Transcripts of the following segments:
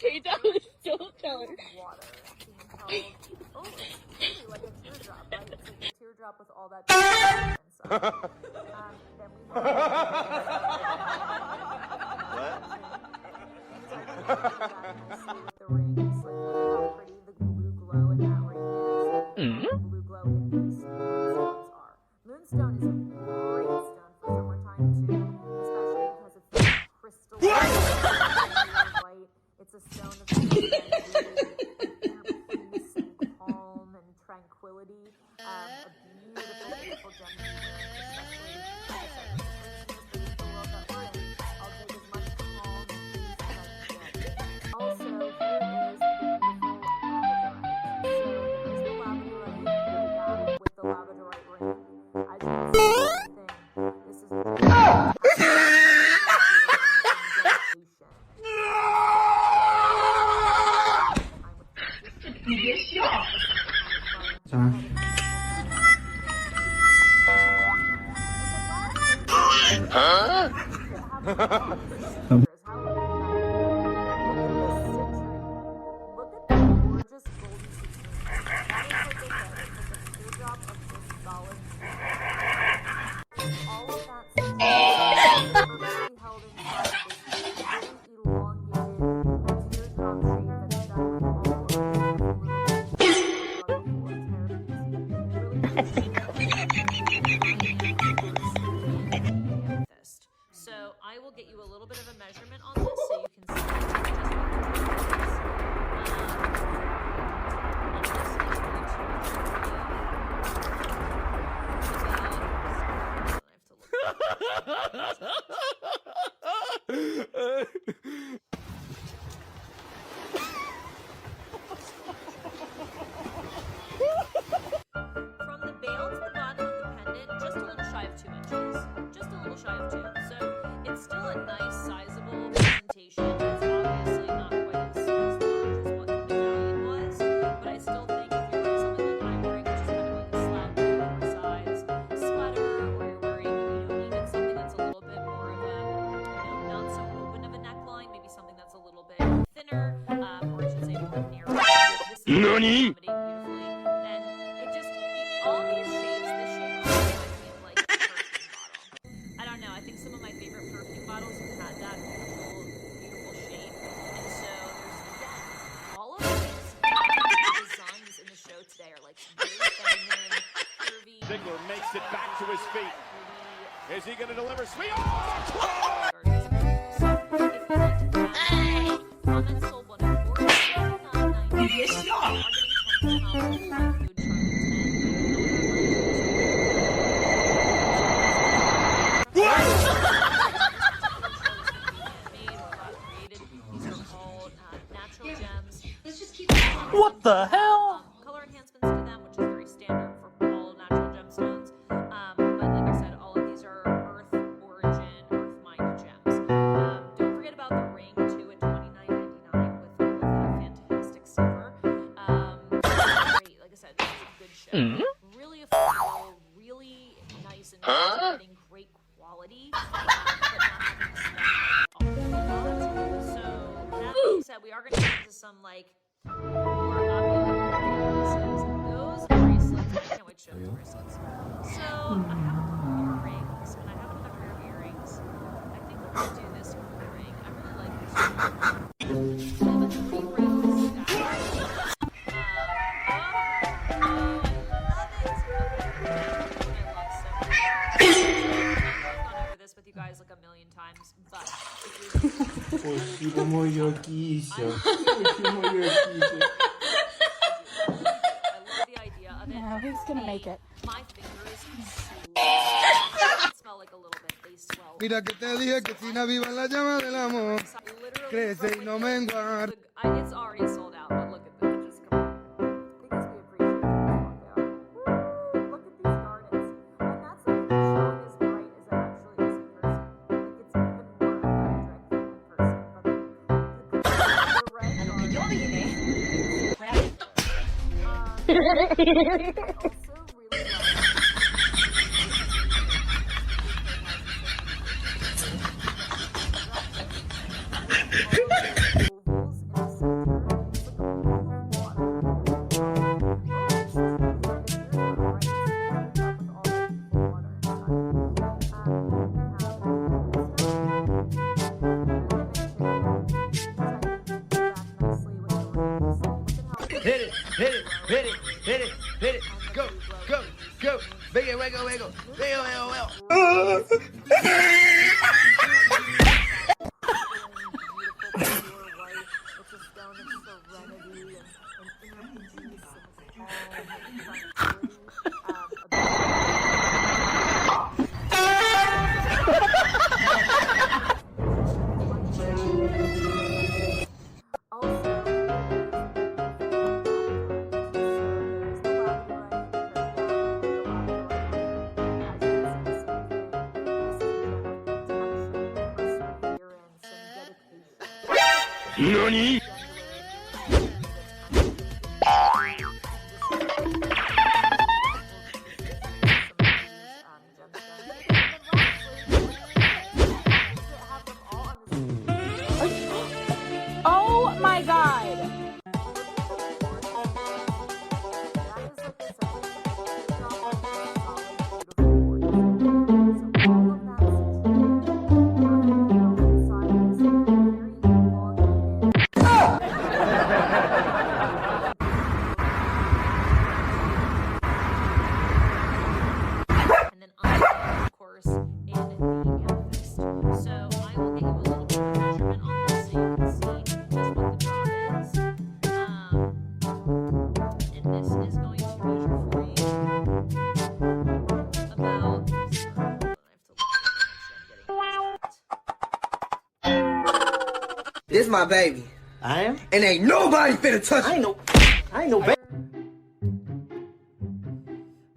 K-Town is still telling. Water being held. Oh, it's really like a teardrop, right? It's like a teardrop with all that inside. Then we have with the rings, like look at how pretty the blue glow in that ring is. Blue glow in these moonstones are. Moonstone is a great stone for summertime too, especially because it's crystal white. It's a stone that's really inner peace and calm and tranquility. A beautiful, beautiful gem. Especially, like I said, the world that we're in, I'll take as much calm and peace as I can get. Also, here is the beautiful labradorite. So there's the labradorite with the labradorite ring. As you can see, this is a So I will get you a little bit of a measurement on this so you can see just from the bail to the bottom of the pendant, just a little shy of 2 inches. Just a little shy of 2. So it's still a nice, sizable presentation. It's obviously not quite as large as what the medallion was, but I still think if you're wearing something like I'm wearing, which is kind of like a slouchy, oversized sweater, or you're wearing, even something that's a little bit more of a, not so open of a neckline, maybe something that's a little bit thinner, or I should say more narrow. This is NANI? Beautifully, and it just, all these shapes, this shape reminds me of like a perfume bottle. I don't know, I think some of my favorite perfume bottles have had that beautiful, beautiful shape, and so there's, again, all of these designs in the show today are like very feminine, curvy. Ziggler makes it back to his feet. Is he going to deliver? Sweet! Comments sold 149.90. Yes, y'all. What the hell? Color enhancements to them, which is very standard for all natural gemstones. But like I said, all of these are earth origin, earth mined gems. Don't forget about the ring too at $29.99 with all of that fantastic silver. Great, like I said, this is a good show. Really affordable, really nice and getting great quality, but not having to spend a lot. So that being said, we are going to get into some like more opulent bracelets. Those bracelets, I can't wait to show you the bracelets. So I have a couple earrings, and I have another pair of earrings. I think I'm going to do this one ring. I really like this one. So the 3 rings stacked. I love it. I love stuff. I've gone over this with you guys like a million times, but if you're Who's gonna make it? my fingers smell like a little bit. They swell. Mira que te dije que sin aviva la llama del amor. Crece y no mengua. It's already sold out, but look at this. Just come on. Because we appreciate it. Look at these gardens. And that's not even showing as bright as it actually is in person. Like it's even more electric in person. But the red garden. Ovals in the NANI?! Oh my god! And then I, of course, in the amethyst. So I will get you a little bit of measurement on this so you can see just what the drop is. And this is going to measure for you about. I have to look at it, make sure I'm getting this correct. This my baby. I am? And ain't nobody finna touch it. I ain't no baby.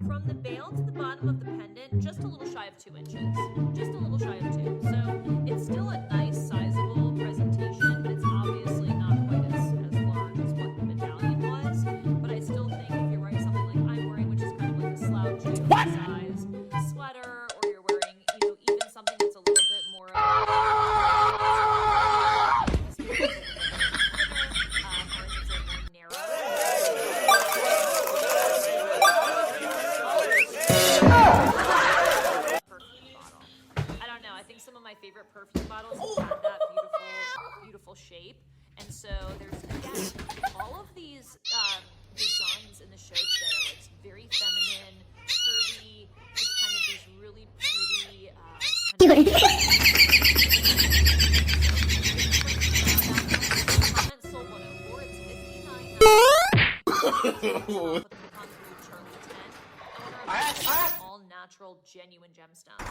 From the bail to the bottom of the pendant, just a little shy of 2 inches. Just a little shy of 2. So it's still a nice, sizable presentation, but it's obviously not quite as large as what the medallion was. But I still think if you're wearing something like I'm wearing, which is kind of like a slouchy size sweater, or you're wearing, even something that's a little bit more of some of my favorite perfume bottles have that beautiful shape. And so there's, again, all of these designs in the show today are like very feminine, curvy, just kind of these really pretty Comment Soul 104, it's $59.99. All natural, genuine gemstones.